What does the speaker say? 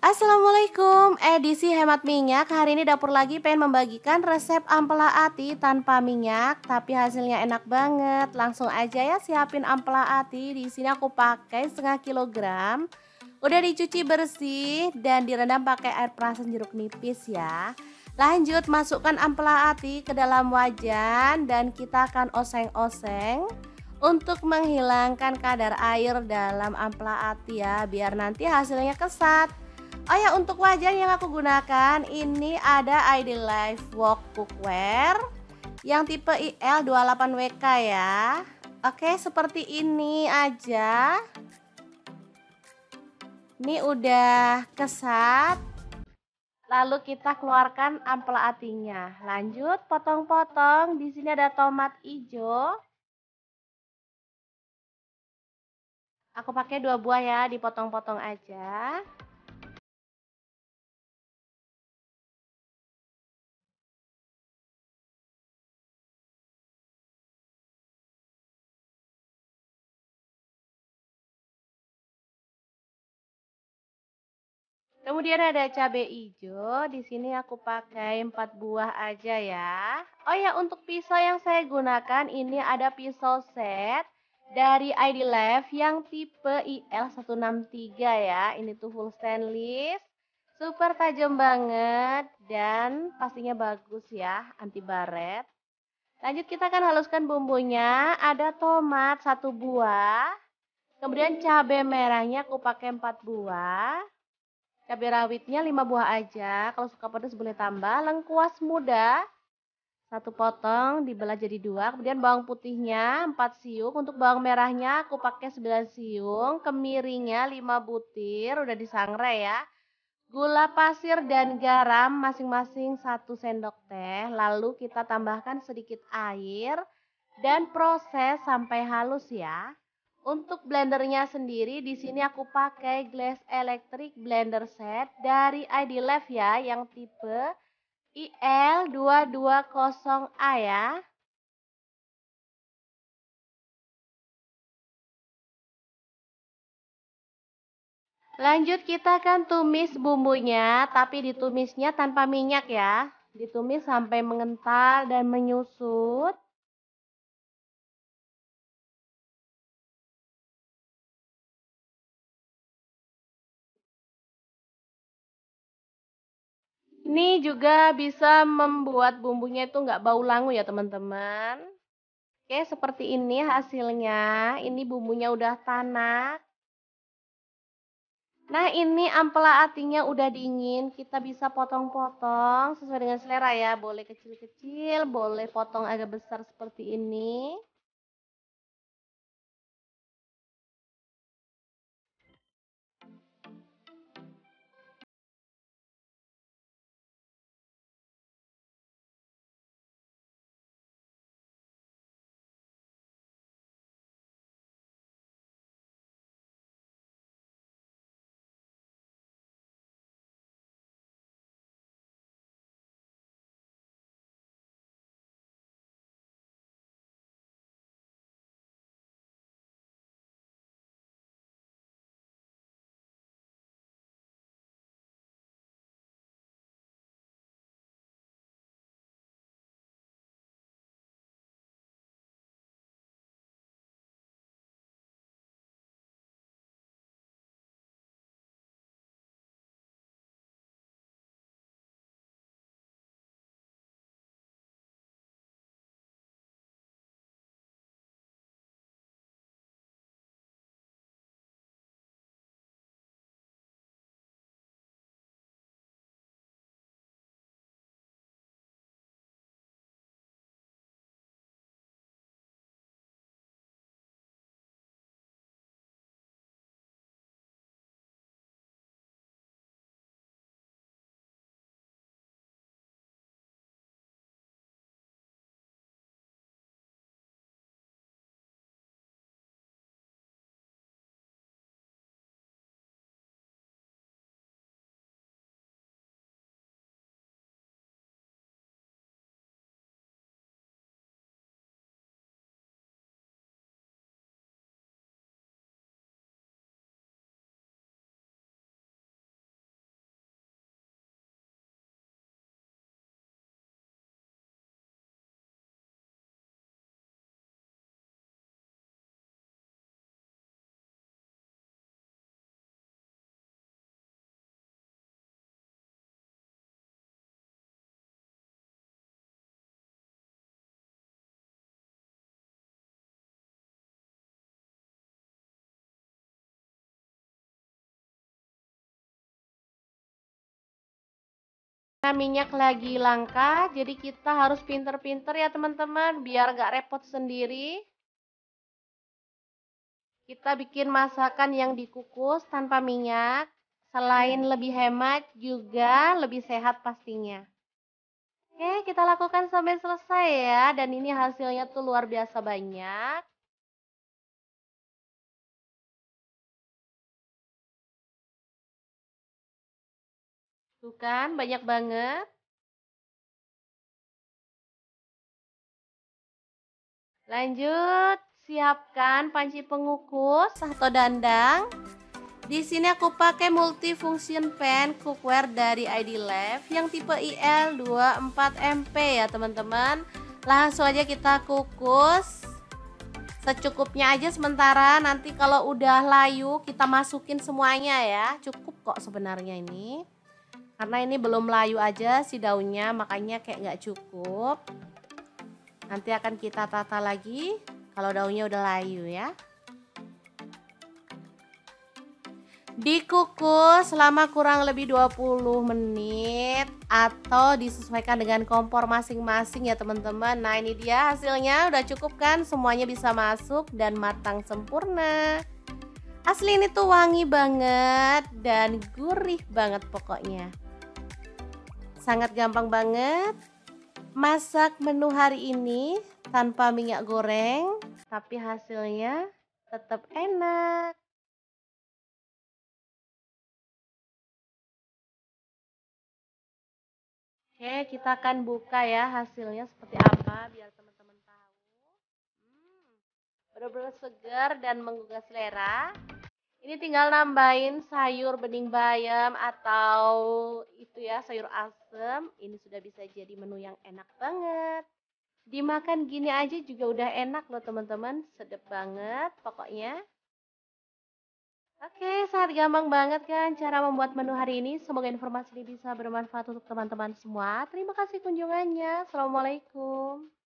Assalamualaikum, edisi hemat minyak. Hari ini dapur lagi pengen membagikan resep ampela ati tanpa minyak, tapi hasilnya enak banget. Langsung aja ya siapin ampela ati. Di sini aku pakai setengah kilogram. Udah dicuci bersih dan direndam pakai air perasan jeruk nipis ya. Lanjut masukkan ampela ati ke dalam wajan dan kita akan oseng-oseng untuk menghilangkan kadar air dalam ampela ati ya, biar nanti hasilnya kesat. Oh ya, untuk wajan yang aku gunakan ini ada ID Life Wok Cookware yang tipe IL28WK ya. Oke, seperti ini aja. Ini udah kesat. Lalu kita keluarkan ampela atinya. Lanjut potong-potong. Di sini ada tomat hijau. Aku pakai 2 buah ya, dipotong-potong aja. Kemudian ada cabai hijau, di sini aku pakai 4 buah aja ya. Oh ya, untuk pisau yang saya gunakan ini ada pisau set dari ID Life yang tipe IL163 ya. Ini tuh full stainless, super tajam banget dan pastinya bagus ya, anti baret. Lanjut kita akan haluskan bumbunya. Ada tomat 1 buah, kemudian cabai merahnya aku pakai 4 buah. Cabai rawitnya 5 buah aja, kalau suka pedas boleh tambah. Lengkuas muda 1 potong dibelah jadi 2. Kemudian bawang putihnya 4 siung. Untuk bawang merahnya aku pakai 9 siung. Kemiringnya 5 butir, udah disangrai ya. Gula pasir dan garam masing-masing 1 sendok teh. Lalu kita tambahkan sedikit air dan proses sampai halus ya. Untuk blendernya sendiri di sini aku pakai Glass Electric Blender Set dari ID Life ya, yang tipe IL220A ya. Lanjut kita akan tumis bumbunya, tapi ditumisnya tanpa minyak ya. Ditumis sampai mengental dan menyusut. Ini juga bisa membuat bumbunya itu nggak bau langu ya teman-teman. Oke, seperti ini hasilnya. Ini bumbunya udah tanak. Nah, ini ampela atinya udah dingin. Kita bisa potong-potong sesuai dengan selera ya. Boleh kecil-kecil, boleh potong agak besar seperti ini. Nah, minyak lagi langka, jadi kita harus pinter-pinter ya teman-teman, biar nggak repot sendiri. Kita bikin masakan yang dikukus tanpa minyak. Selain lebih hemat, juga lebih sehat pastinya. Oke, kita lakukan sampai selesai ya. Dan ini hasilnya tuh luar biasa banyak. Tuh kan, banyak banget. Lanjut, siapkan panci pengukus atau dandang. Di sini aku pakai multifunction pan cookware dari ID Lab yang tipe IL24MP ya teman-teman. Langsung aja kita kukus secukupnya aja sementara, nanti kalau udah layu kita masukin semuanya ya. Cukup kok sebenarnya ini. Karena ini belum layu aja si daunnya, makanya kayak nggak cukup. Nanti akan kita tata lagi kalau daunnya udah layu ya. Dikukus selama kurang lebih 20 menit atau disesuaikan dengan kompor masing-masing ya teman-teman. Nah, ini dia hasilnya, udah cukup kan? Semuanya bisa masuk dan matang sempurna. Asli ini tuh wangi banget dan gurih banget pokoknya. Sangat gampang banget masak menu hari ini tanpa minyak goreng, tapi hasilnya tetap enak. Oke, kita akan buka ya hasilnya seperti apa biar teman-teman tahu. Benar-benar segar dan menggugah selera. Ini tinggal nambahin sayur bening bayam atau itu ya sayur asem. Ini sudah bisa jadi menu yang enak banget. Dimakan gini aja juga udah enak loh teman-teman. Sedap banget pokoknya. Oke, sangat gampang banget kan cara membuat menu hari ini. Semoga informasi ini bisa bermanfaat untuk teman-teman semua. Terima kasih kunjungannya. Assalamualaikum.